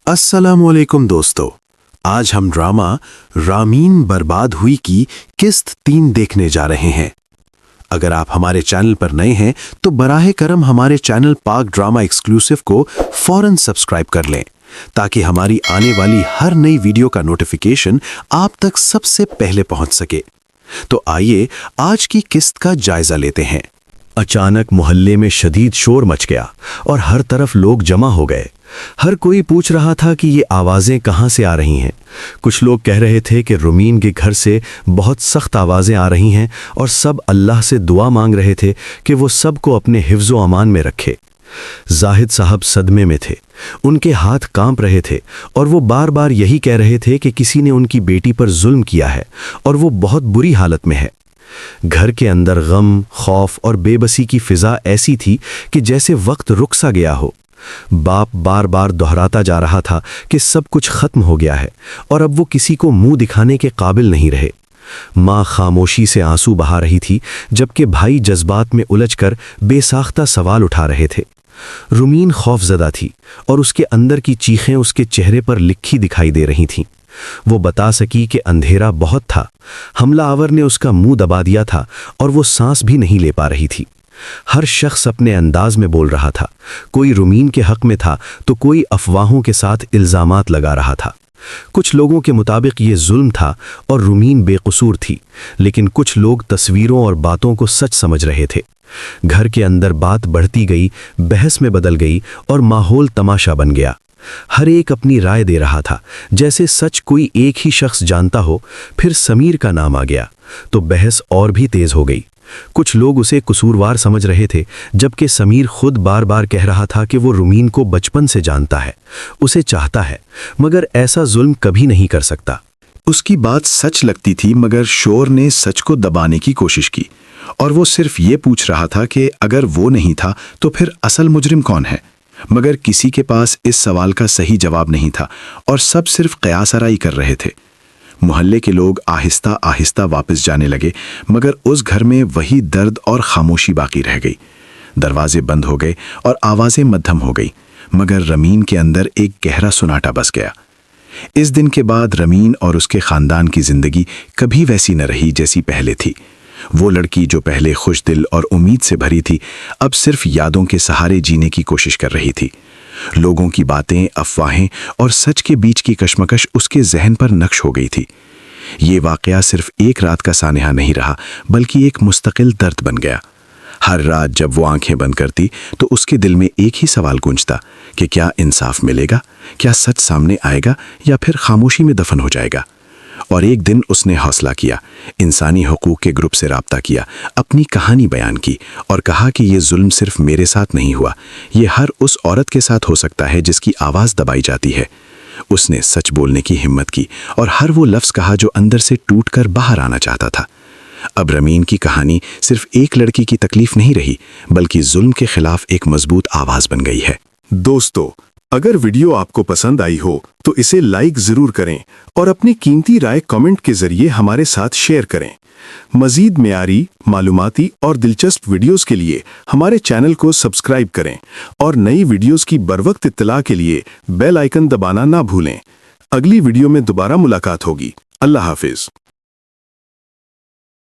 अस्सलामुअलैकुम दोस्तों, आज हम ड्रामा रामीन बर्बाद हुई की किस्त 3 देखने जा रहे हैं। अगर आप हमारे चैनल पर नए हैं तो बराहे करम हमारे चैनल पाक ड्रामा एक्सक्लूसिव को फौरन सब्सक्राइब कर लें ताकि हमारी आने वाली हर नई वीडियो का नोटिफिकेशन आप तक सबसे पहले पहुंच सके। तो आइए आज की किस्त का जायजा लेते हैं। अचानक मोहल्ले में शदीद शोर मच गया और हर तरफ लोग जमा हो गए। हर कोई पूछ रहा था कि ये आवाज़ें कहाँ से आ रही हैं। कुछ लोग कह रहे थे कि रुमीन के घर से बहुत सख्त आवाज़ें आ रही हैं और सब अल्लाह से दुआ मांग रहे थे कि वो सबको अपने हिफ्ज़ो अमान में रखे। जाहिद साहब सदमे में थे, उनके हाथ कांप रहे थे और वो बार बार यही कह रहे थे कि किसी ने उनकी बेटी पर जुल्म किया है और वो बहुत बुरी हालत में है। घर के अंदर गम, खौफ और बेबसी की फिजा ऐसी थी कि जैसे वक्त रुक सा गया हो। बाप बार बार दोहराता जा रहा था कि सब कुछ खत्म हो गया है और अब वो किसी को मुंह दिखाने के काबिल नहीं रहे। माँ खामोशी से आंसू बहा रही थी जबकि भाई जज्बात में उलझकर बेसाख्ता सवाल उठा रहे थे। रुमीन खौफजदा थी और उसके अंदर की चीखें उसके चेहरे पर लिखी दिखाई दे रही थीं। वो बता सकी कि अंधेरा बहुत था, हमला आवर ने उसका मुंह दबा दिया था और वो सांस भी नहीं ले पा रही थी। हर शख्स अपने अंदाज में बोल रहा था, कोई रुमीन के हक में था तो कोई अफवाहों के साथ इल्जामात लगा रहा था। कुछ लोगों के मुताबिक ये जुल्म था और रुमीन बेकसूर थी, लेकिन कुछ लोग तस्वीरों और बातों को सच समझ रहे थे। घर के अंदर बात बढ़ती गई, बहस में बदल गई और माहौल तमाशा बन गया। हर एक अपनी राय दे रहा था, जैसे सच कोई एक ही शख्स जानता हो। फिर समीर का नाम आ गया तो बहस और भी तेज हो गई। कुछ लोग उसे कसूरवार समझ रहे थे, जबकि समीर खुद बार बार कह रहा था कि वो रुमीन को बचपन से जानता है, उसे चाहता है, मगर ऐसा जुल्म कभी नहीं कर सकता। उसकी बात सच लगती थी, मगर शोर ने सच को दबाने की कोशिश की और वो सिर्फ ये पूछ रहा था कि अगर वो नहीं था तो फिर असल मुजरिम कौन है। मगर किसी के पास इस सवाल का सही जवाब नहीं था और सब सिर्फ कयासराई कर रहे थे। मोहल्ले के लोग आहिस्ता आहिस्ता वापस जाने लगे, मगर उस घर में वही दर्द और खामोशी बाकी रह गई। दरवाजे बंद हो गए और आवाज़ें मध्यम हो गई, मगर रमीन के अंदर एक गहरा सुनाटा बस गया। इस दिन के बाद रमीन और उसके ख़ानदान की ज़िंदगी कभी वैसी न रही जैसी पहले थी। वो लड़की जो पहले खुश दिल और उम्मीद से भरी थी, अब सिर्फ यादों के सहारे जीने की कोशिश कर रही थी। लोगों की बातें, अफवाहें और सच के बीच की कशमकश उसके जहन पर नक्श हो गई थी। ये वाकया सिर्फ एक रात का सानेहा नहीं रहा, बल्कि एक मुस्तकिल दर्द बन गया। हर रात जब वो आंखें बंद करती तो उसके दिल में एक ही सवाल गूंजता कि क्या इंसाफ मिलेगा, क्या सच सामने आएगा या फिर खामोशी में दफन हो जाएगा। और एक दिन उसने हौसला किया, इंसानी हुकूक के ग्रुप से राब्ता किया, अपनी कहानी बयान की और कहा कि ये जुल्म सिर्फ मेरे साथ नहीं हुआ, ये हर उस औरत के साथ हो सकता है जिसकी आवाज़ दबाई जाती है। उसने सच बोलने की हिम्मत की और हर वो लफ्ज़ कहा जो अंदर से टूटकर बाहर आना चाहता था। अब रमीन की कहानी सिर्फ एक लड़की की तकलीफ नहीं रही, बल्कि जुल्म के खिलाफ एक मजबूत आवाज़ बन गई है। दोस्तों, अगर वीडियो आपको पसंद आई हो तो इसे लाइक जरूर करें और अपनी कीमती राय कमेंट के जरिए हमारे साथ शेयर करें। मजीद मेयारी, मालूमाती और दिलचस्प वीडियोस के लिए हमारे चैनल को सब्सक्राइब करें और नई वीडियोस की बरवक्त इत्तला के लिए बेल आइकन दबाना ना भूलें। अगली वीडियो में दोबारा मुलाकात होगी। अल्लाह हाफिज।